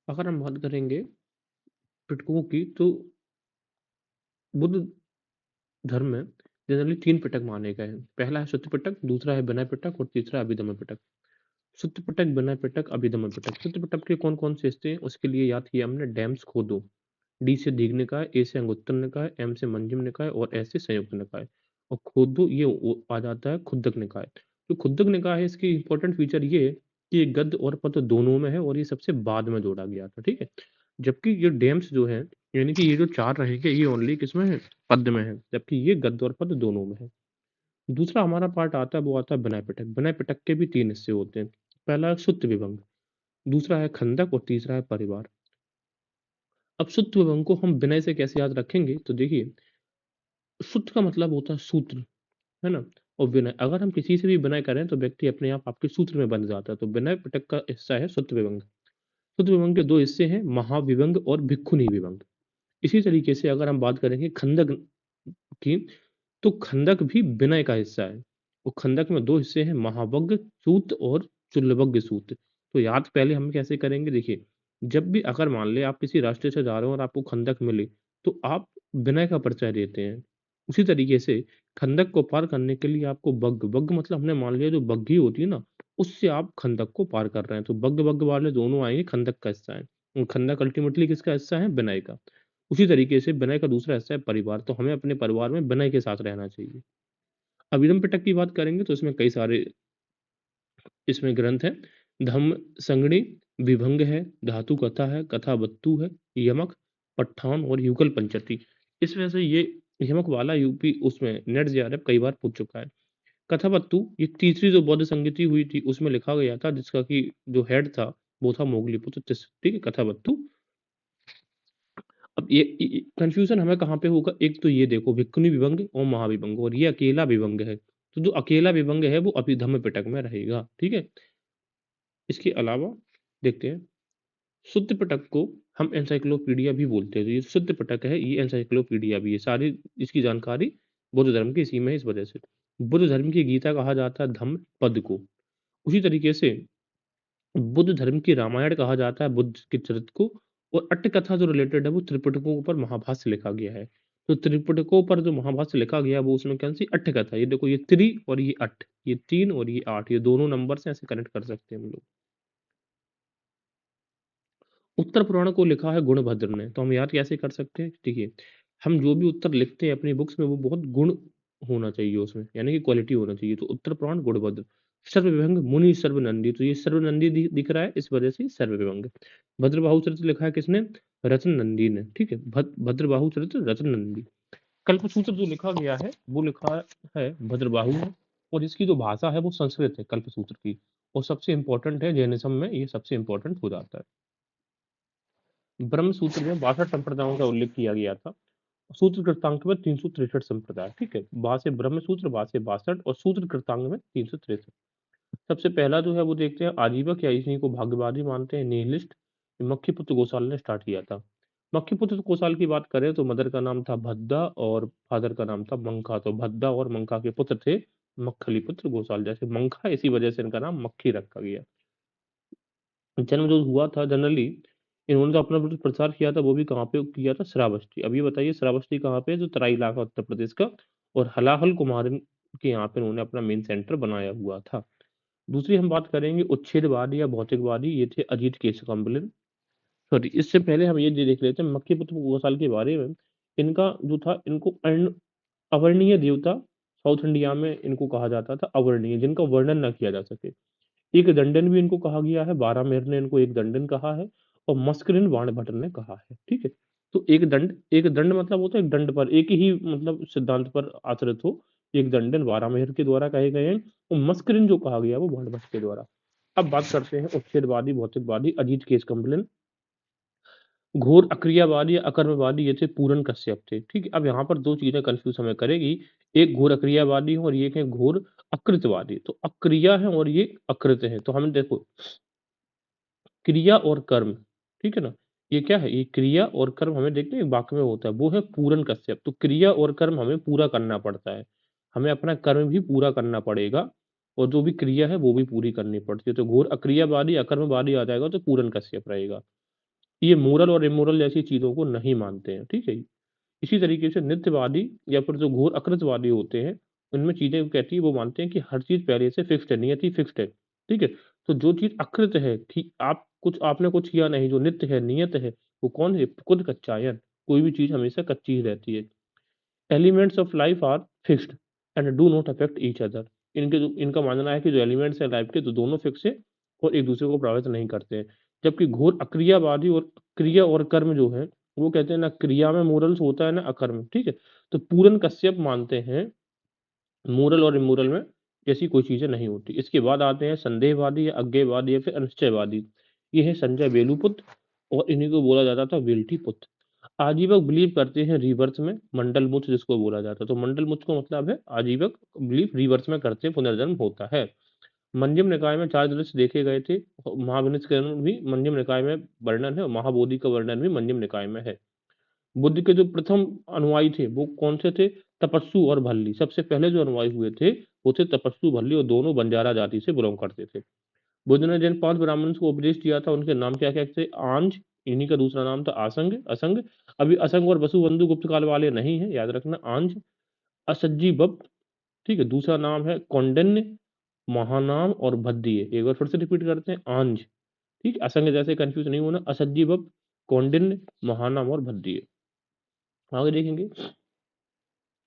अगर हम बात करेंगे पिटकों की तो बुद्ध धर्म में जनरली 3 पिटक माने गए हैं। पहला है सुत्त पिटक, दूसरा है विनय पिटक और तीसरा है अभिधम्म पिटक। सुत्त पिटक, विनय पिटक, अभिधम्म पिटक। सुत्त पिटक के कौन-कौन से हिस्से हैं उसके लिए याद किया हमने डैम्स खोदो। डी से दीर्घ निकाय, ए से अंगुत्तर निकाय, एम से मंजम निकाय और एस से संयुक्त निकाय। और खोदो ये आ जाता है खुद्दक निकाय। तो खुद्दक निकाय है इसकी इंपॉर्टेंट फीचर ये है कि ये गद्य और पद्य दोनों में है और ये सबसे बाद में जोड़ा गया था, ठीक है? जबकि ये डैम्स जो है यानी कि ये जो 4 रहेंगे ये ओनली किसमें है? पद्य में है, जबकि ये गद्य और पद्य दोनों में है। दूसरा हमारा पार्ट आता है वो आता है विनय पिटक। विनय पिटक के भी 3 हिस्से होते हैं। पहला है सुत्त विभंग, दूसरा है खंदक और तीसरा है परिवार। अब सुत्त विभंग को हम विनय से कैसे याद रखेंगे? तो देखिए, सुत्त का मतलब होता है सूत्र, है ना? और विनय अगर हम किसी से भी विनय करें तो व्यक्ति अपने आप आपके सूत्र में बंध जाता है। तो विनय पिटक का हिस्सा है सुत्त विभंग। सुत्त विभंग के 2 हिस्से हैं, महाविभंग और भिक्खुनी विभंग। इसी तरीके से अगर हम बात करेंगे खंदक की, तो खंदक भी विनय का हिस्सा है। और खंदक में 2 हिस्से हैं, महावज्ञ सूत और चुल्लवज्ञ सूत। तो याद पहले हम कैसे करेंगे देखिए, जब भी अगर मान लें आप किसी रास्ते से जा रहे हो और आपको खंदक मिली, तो आप विनय का परिचय देते हैं। उसी तरीके से खंदक को पार करने के लिए आपको वज्ञ वज्ञ मतलब हमने मान लिया जो बग्घी होती है ना, उससे आप खंदक को पार कर रहे हैं। तो वज्ञ वज्ञ वाले दोनों आएँगे खंदक का हिस्सा है। और खंदक अल्टीमेटली किसका हिस्सा है? विनय का। उसी तरीके से विनय का दूसरा हिस्सा है परिवार, तो हमें अपने परिवार में विनय के साथ रहना चाहिए। अभिधम पिटक की बात करेंगे तो इसमें कई सारे इसमें ग्रंथ हैं। धम्म संगणी, विभंग है, धातु कथा है, कथावस्तु है, यमक, पट्ठान और युगल पंचती। इस वजह से ये यमक वाला यूपी उसमें नेट जेआरएफ कई बार पूछ चुका है। कथावस्तु ये तीसरी जो बौद्ध संगीति हुई थी उसमें लिखा गया था जिसका कि जो हेड था वो था मोगलीपुत्र तिस्स, ठीक है? कथावस्तु। अब ये कन्फ्यूज़न हमें कहाँ पे होगा? एक तो ये देखो भिक्खुनी विभंग और महाविभंग और ये अकेला विभंग है। तो जो अकेला विभंग है वो अभिधम्म पिटक में रहेगा, ठीक है? इसके अलावा देखते हैं शुद्ध पिटक को हम एनसाइक्लोपीडिया भी बोलते हैं। तो ये शुद्ध पिटक है, ये एनसाइक्लोपीडिया भी है। सारी इसकी जानकारी बुद्ध धर्म की इसी में है इस वजह से। बुद्ध धर्म की गीता कहा जाता है धम्म पद को। उसी तरीके से बुद्ध धर्म की रामायण कहा जाता है बुद्ध के चरित्र को। और अट्ट कथा जो रिलेटेड है वो त्रिपिटकों पर महाभाष्य लिखा गया है। तो त्रिपिटकों पर जो महाभाष्य लिखा गया है वो उसमें कौन सी अट्ठ कथा, ये देखो ये त्रि और ये अट्ठ, ये 3 और ये 8, ये दोनों नंबर से ऐसे कनेक्ट कर सकते हैं हम लोग। उत्तर पुराण को लिखा है गुणभद्र ने, तो हम याद कैसे कर सकते हैं? देखिए, हम जो भी उत्तर लिखते हैं अपनी बुक्स में वो बहुत गुण होना चाहिए उसमें, यानी कि क्वालिटी होना चाहिए। तो उत्तर पुराण गुणभद्र। सर्वविभंग मुनि सर्वनंदी, तो ये सर्वनंदी दिख रहा है इस वजह से सर्वविभंग। भद्रबाहु चरित्र लिखा है किसने? रत्न नंदी ने, ठीक है? भद्रबाहु चरित्र रत्न नंदी। कल्पसूत्र जो लिखा गया है वो लिखा है भद्रबाहु ने। और इसकी जो भाषा है वो संस्कृत है कल्पसूत्र की। और सबसे इंपॉर्टेंट है जैनिज्म में, ये सबसे इंपॉर्टेंट हो जाता है। ब्रह्म सूत्र में 62 संप्रदायों का उल्लेख किया गया था। सूत्र कृतांक में 363 संप्रदाय, ठीक है? बा से ब्रह्म सूत्र, बा से 62 और सूत्र कृतांक में 363। सबसे पहला जो है वो देखते हैं आजीवक या इन्हीं को भाग्यवादी मानते हैं निहिलिस्ट। मक्खीपुत्र गोसाल ने स्टार्ट किया था। मक्खीपुत्र गोसाल की बात करें तो मदर का नाम था भद्दा और फादर का नाम था मंका। तो भद्दा और मंका के पुत्र थे मक्खलीपुत्र गोसाल, जैसे मंका इसी वजह से इनका नाम मक्खी रखा गया। जन्म जो हुआ था जनरली इन्होंने तो अपना प्रचार किया था वो भी कहाँ पे किया था? श्रावस्ती। अब ये बताइए श्रावस्ती कहाँ पे है? जो तराई इलाका उत्तर प्रदेश का। और हलाहल कुमारन के यहाँ पे उन्होंने अपना मेन सेंटर बनाया हुआ था। दूसरी हम बात करेंगे उच्छेदवादी या भौतिकवादी, ये थे अजीत केशवकम्बल। सॉरी, इससे पहले हम ये देख लेते हैं मक्खीपुत्र गोसाल के बारे में। इनका जो था इनको अवर्णीय देवता साउथ इंडिया में इनको कहा जाता था अवर्णीय, जिनका वर्णन ना किया जा सके। एक दंडन भी इनको कहा गया है, बारहमेर ने इनको एक दंडन कहा है और मस्करिन बाणभट्ट ने कहा है, ठीक है? तो एक दंड मतलब होता है एक दंड पर एक ही मतलब सिद्धांत पर आश्रित हो। एक दंडन बारहमेर के द्वारा कहे गए हैं और मस्करिन जो कहा गया वो बाणभट्ट के द्वारा। अब बात करते हैं उच्छेदवादी भौतिकवादी अजीत केशकम्बलन। घोर अक्रियावादी या अकर्मवादी ये थे पूरन कश्यप थे, ठीक है? अब यहाँ पर दो चीजें कंफ्यूज हमें करेगी। एक घोर अक्रियावादी है और एक है घोर अकृतवादी। तो अक्रिया है और ये अकृत है। तो हम देखो क्रिया और कर्म, ठीक है ना? ये क्या है? ये क्रिया और कर्म हमें देखते हैं एक वाक्य में होता है, वो है पूरन कश्यप। तो क्रिया और कर्म हमें पूरा करना पड़ता है। हमें अपना कर्म भी पूरा करना पड़ेगा और जो भी क्रिया है वो भी पूरी करनी पड़ती है। तो घोर अक्रियावादी अकर्मवादी आ जाएगा तो पूरन कश्यप रहेगा। ये मोरल और इमोरल जैसी चीज़ों को नहीं मानते हैं, ठीक है? इसी तरीके से नित्यवादी या फिर जो घोर अकृतवादी होते हैं, उनमें चीज़ें वो कहती है वो मानते हैं कि हर चीज़ पहले से फिक्स्ड है, नियति फिक्स्ड है, ठीक है? तो जो चीज़ अकृत है, ठीक आपने कुछ किया नहीं, जो नित्य है, नियत है, वो कौन है? खुद कच्चायन, कोई भी चीज़ हमेशा कच्ची ही रहती है। Elements of life are fixed and do not affect each other. इनका मानना है कि जो एलिमेंट्स हैं लाइफ के तो दोनों फिक्स है और एक दूसरे को प्रभावित नहीं करते हैं। जबकि घोर अक्रियावादी और क्रिया और कर्म जो है, वो कहते हैं ना क्रिया में मोरल्स होता है ना अकर्म, ठीक है? तो पूरन कश्यप मानते हैं मोरल और इमोरल में ऐसी कोई चीज़ें नहीं होती। इसके बाद आते हैं संदेहवादी या अज्ञेयवादी या फिर अनिश्चयवादी। ये है संजय बेलुपुत्र और इन्हीं को बोला जाता था वेल्ठी-पुत्र। आजीवक बिलीव करते हैं रीबर्थ में, मंडलमुच जिसको बोला जाता है। तो मंडलमुच का मतलब है आजीवक बिलीव रीबर्थ में करते हैं, पुनर्जन्म होता है। मंजम निकाय में 4 दृश्य देखे गए थे। महाविनिष्करण भी मंजम निकाय में वर्णन है और महाबोधि का वर्णन भी मंजम निकाय में है। बुद्ध के जो प्रथम अनुयायी थे, वो कौन से थे? तपस्सु और भल्ली। सबसे पहले जो अनुयायी हुए थे, वो थे तपस्सु, भल्ली और दोनों बंजारा जाति से बिलॉन्ग करते थे। बुद्ध ने जिन 5 ब्राह्मण्स को उपदेश दिया था, उनके नाम क्या-क्या थे? आंज, इन्हीं का दूसरा नाम था आसंग असंग। अभी असंग और वसुबंधु गुप्त काल वाले नहीं हैं, याद रखना आंज, असज्जी बप, ठीक है? दूसरा नाम है कौंडिन्य, महानाम और भद्दिय। एक बार फिर से रिपीट करते हैं, आंज, ठीक? असंग जैसे कन्फ्यूज़ नहीं होना, असज्जी बप, कौंडिन्य, महानाम और भद्दिय। आगे देखेंगे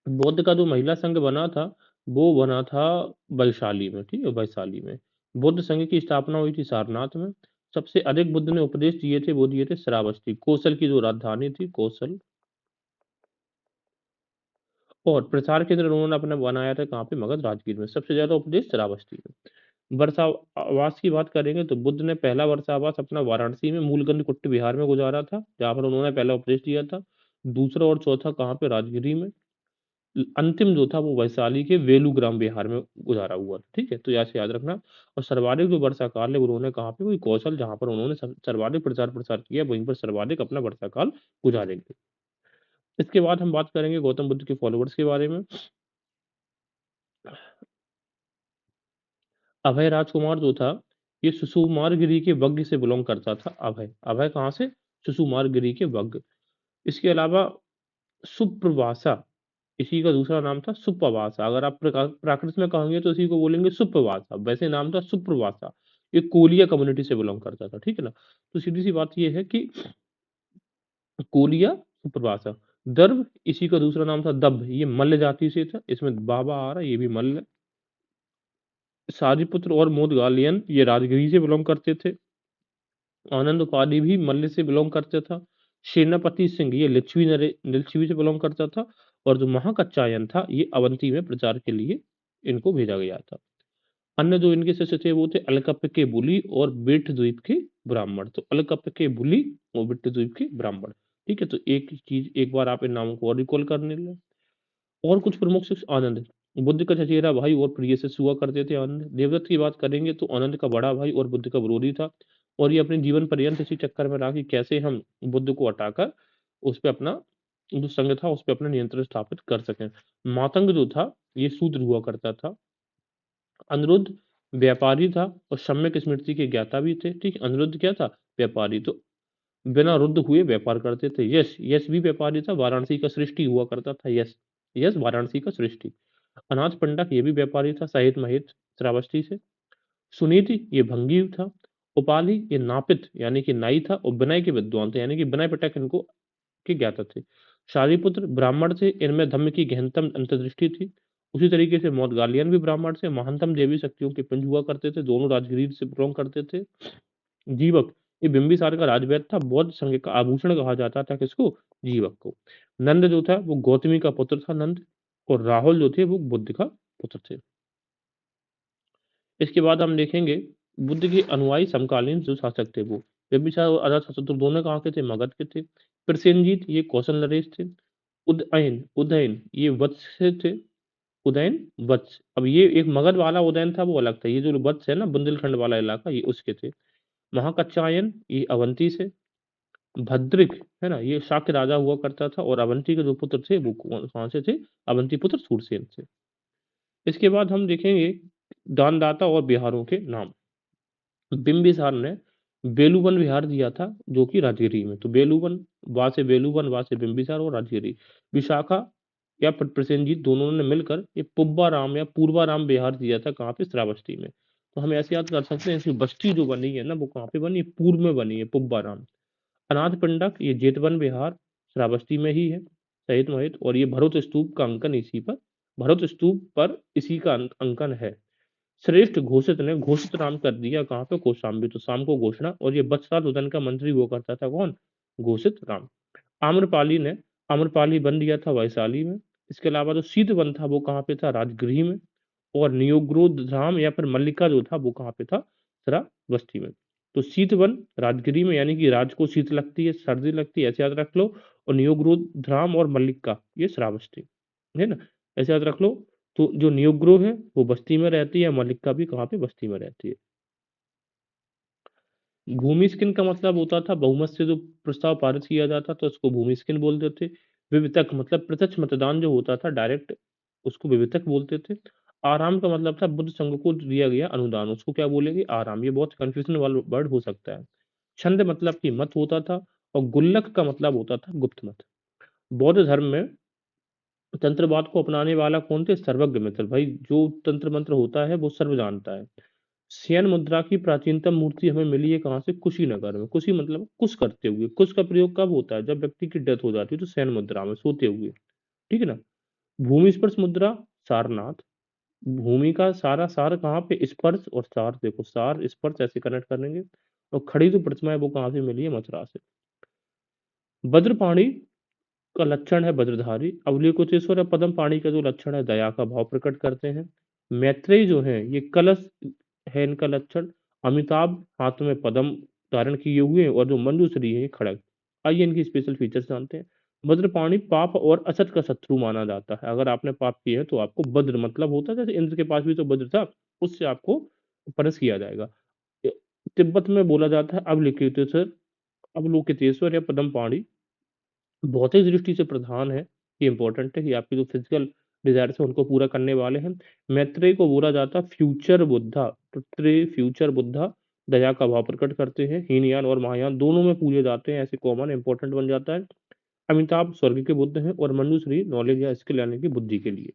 बौद्ध का जो महिला संघ बना था, वो बना था वैशाली में, ठीक है? वैशाली में। बौद्ध संघ की स्थापना हुई थी सारनाथ में। सबसे अधिक बुद्ध ने उपदेश दिए थे, वो दिए थे श्रावस्ती, कोसल की जो राजधानी थी, कोसल। और प्रचार केंद्र उन्होंने अपना बनाया था कहाँ पे? मगध राजगीर में। सबसे ज़्यादा उपदेश श्रावस्ती में। वर्षावास की बात करेंगे तो बुद्ध ने पहला वर्षावास अपना वाराणसी में मूलगंध कुट्ट बिहार में गुजारा था, जहाँ पर उन्होंने पहला उपदेश दिया था। दूसरा और चौथा कहाँ पे? राजगिरी में। अंतिम जो था वो वैशाली के वेलूग्राम बिहार में गुजारा हुआ था, ठीक है? तो यहाँ से याद रखना। और सर्वाधिक जो वर्षाकाल है उन्होंने कहाँ पे? वही कौशल, जहाँ पर उन्होंने सर्वाधिक प्रचार प्रसार किया, वहीं पर सर्वाधिक अपना वर्षाकाल गुजारेंगे। इसके बाद हम बात करेंगे गौतम बुद्ध के फॉलोवर्स के बारे में। अभय राजकुमार जो था, ये सुकुमारगिरी के वग्ग से बिलोंग करता था। अभय अभय कहाँ से? सुकुमारगिरी के वग्ग। इसके अलावा सुप्रवासा, इसी का दूसरा नाम था सुप्रवासा। अगर आप प्राकृत में कहेंगे तो इसी को बोलेंगे सुप्रवासा, वैसे नाम था सुप्रवासा। ये कोलिया कम्युनिटी से बिलोंग करता था, ठीक है ना? तो सीधी-सी बात ये है कि कोलिया, सुप्रवासा। दर्भ, इसी का दूसरा नाम था दभ, ये मल्ल जाति से था, इसमें बाबा आ रहा है, ये भी मल्ल है। सारिपुत्र और मोदगालियन, ये राजगिरी से बिलोंग करते थे। आनंद उपाधि भी मल्ल से बिलोंग करता था। सेनापति सिंह, ये लिच्छवी से बिलोंग करता था। और जो महाकच्चायन था, ये अवंती में प्रचार के लिए इनको भेजा गया था। अन्य जो इनके शिष्य थे वो थे अलकप्प के बुली और बिट्ठ द्वीप के ब्राह्मण। तो अलकप्प के बुली और बिट्ठ द्वीप के ब्राह्मण, ठीक है? तो एक चीज एक बार आप इन नामों को और रिकॉल करने लें। और कुछ प्रमुख शिष्य आनंद, बुद्ध का चचेरा भाई और प्रिय शिष्य हुआ करते थे आनंद। देवदत्त की बात करेंगे तो आनंद का बड़ा भाई और बुद्ध का विरोधी था, और ये अपने जीवन पर्यंत इसी चक्कर में रहा कि कैसे हम बुद्ध को हटाकर उस पे अपना जो संघ था उस पे अपना नियंत्रण स्थापित कर सकें। मातंग जो था, ये शूद्र हुआ करता था। अनिरुद्ध व्यापारी था और सम्यक स्मृति के ज्ञाता भी थे, ठीक है? अनिरुद्ध क्या था? व्यापारी। तो बिना रुद्ध हुए व्यापार करते थे। यश यश भी व्यापारी था, वाराणसी का सृष्टि हुआ करता था यश। यश वाराणसी का सृष्टि। अनाथ पंडक, ये भी व्यापारी था, सहित महित श्रावस्ती से। सुनीति, ये भंगी था। उपाली, ये नापित यानी कि नाई था, और विनय के विद्वान थे, यानी कि विनय पिटक इनको के ज्ञाता थे। शारिपुत्र ब्राह्मण थे, इनमें धम्म की गहनतम अंतर्दृष्टि थी। उसी तरीके से मौदगालियन भी ब्राह्मण से महानतम देवी शक्तियों के पिंड हुआ करते थे, दोनों राजगीर से बिलोंग करते थे। जीवक, ये बिंबिसार का राजवैद्य था, बौद्ध संघ का आभूषण कहा जाता था किसको? जीवक को। नंद जो था वो गौतमी का पुत्र था नंद, और राहुल जो थे वो बुद्ध का पुत्र थे। इसके बाद हम देखेंगे बुद्ध के अनुयायी समकालीन जो शासक थे वो बिंबिसार और अजातशत्रु दोनों कहाँ के थे? मगध के थे। प्रसेनजीत, ये कौशल नरेश थे। उदयन उदयन ये वत्स से थे। उदयन वत्स, अब ये एक मगध वाला उदयन था वो अलग था, ये जो वत्स है ना बुंदेलखंड वाला इलाका, ये उसके थे। महाकच्चायन, ये अवंती से। भद्रिक, है ना, ये शाक्य राजा हुआ करता था, और अवंती के जो पुत्र थे वो कहाँ से थे? अवंती पुत्र सूरसेन से। इसके बाद हम देखेंगे दानदाता और बिहारों के नाम। बिंबिसार ने बेलूवन विहार दिया था जो कि राजगिरी में। तो बेलूवन, वहां से बेलूवन, वहां से बिंबिसार और राजगिरी। विशाखा या प्रसेनजीत दोनों ने मिलकर ये पुब्बाराम या पूर्वाराम विहार दिया था, कहाँ पे, श्रावस्ती में। तो हम ऐसे याद कर सकते हैं, इसकी बस्ती जो बनी है ना, वो कहाँ पे बनी है, पूर्व में बनी है, पुब्बाराम। अनाथ पिंडक ये जेतवन विहार श्रावस्ती में ही है, सहित मोहित। और ये भरत स्तूप का अंकन इसी पर, भरत स्तूप पर इसी का अंकन है। श्रेष्ठ घोषित ने घोषित नाम कर दिया कहाँ पे, कौशाम्बी। तो शाम को घोषणा। और ये बत्सा उदन का मंत्री हुआ करता था, कौन, घोषित राम। आम्रपाली ने आम्रपाली वन दिया था वैशाली में। इसके अलावा जो शीत वन था वो कहाँ पे था, राजगृह में। और नियोग्रोध धाम या फिर मल्लिका जो था वो कहाँ पे था, श्रावस्ती में। तो शीत वन राजगिरी में, यानी कि राज को शीत लगती है, सर्दी लगती है, ऐसे याद रख लो। और नियोग्रोध धाम और मल्लिका ये श्रावस्ती, है ना, ऐसे याद रख लो। तो जो नियोग्रो है वो बस्ती में रहती है, मल्लिका भी कहाँ पे, बस्ती में रहती है। भूमिस्किन का मतलब होता था बहुमत से जो प्रस्ताव पारित किया जाता तो उसको भूमिस्किन बोलते थे। विवितक मतलब प्रत्यक्ष मतदान जो होता था डायरेक्ट, उसको विवितक बोलते थे। आराम का मतलब था बुद्ध संघ को दिया गया अनुदान, उसको क्या बोलेंगे, आराम। ये बहुत कंफ्यूजन वाला वर्ड हो सकता है। छंद मतलब कि मत होता था। और गुल्लक का मतलब होता था गुप्त मत। बौद्ध धर्म में तंत्रवाद को अपनाने वाला कौन थे, सर्वज्ञ मित्र। भाई जो तंत्र मंत्र होता है वो सर्व जानता है। शयन मुद्रा की प्राचीनतम मूर्ति हमें मिली है कहाँ से, कुशीनगर में। कुशी मतलब कुश करते हुए। कुश का प्रयोग कब होता है, जब व्यक्ति की डेथ हो जाती है, तो शयन मुद्रा में सोते हुए, ठीक है ना। भूमि स्पर्श मुद्रा, सारनाथ। भूमि का सारा सार कहाँ पे, स्पर्श और सार, देखो सार स्पर्श ऐसे कनेक्ट करेंगे। और खड़ी जो प्रतिमा है वो कहाँ से मिली है, मथुरा से। वज्रपाणी का लक्षण है वज्रधारी। अवलिकुचेश्वर या पद्म पाणी का जो लक्षण है, दया का भाव प्रकट करते हैं। मैत्रेय जो है ये कलश है इनका लक्षण। अमिताभ हाथ में पद्म धारण किए हुए हैं, और जो मंजूश्री है ये खड़ग। आइए इनकी स्पेशल फीचर्स जानते हैं। वज्रपाणी पाप और असत का शत्रु माना जाता है। अगर आपने पाप किए हैं तो आपको वज्र मतलब होता है, जैसे इंद्र के पास भी तो वज्र था, उससे आपको परस किया जाएगा। तिब्बत में बोला जाता है अवलिकेतेश्वर, अवलोकितेश्वर या पद्म पाणी। भौतिक दृष्टि से प्रधान है। ये इंपॉर्टेंट है कि आपकी जो फिजिकल डिजायर्स है उनको पूरा करने वाले हैं। मैत्रेय को बोला जाता है फ्यूचर बुद्धा। तो फ्यूचर बुद्धा दया का भाव प्रकट करते हैं। हीनयान और महायान दोनों में पूजे जाते हैं, ऐसे कॉमन इंपॉर्टेंट बन जाता है। अमिताभ स्वर्ग के बुद्ध हैं, और मनुश्री नॉलेज या स्किल यानी कि बुद्धि के लिए।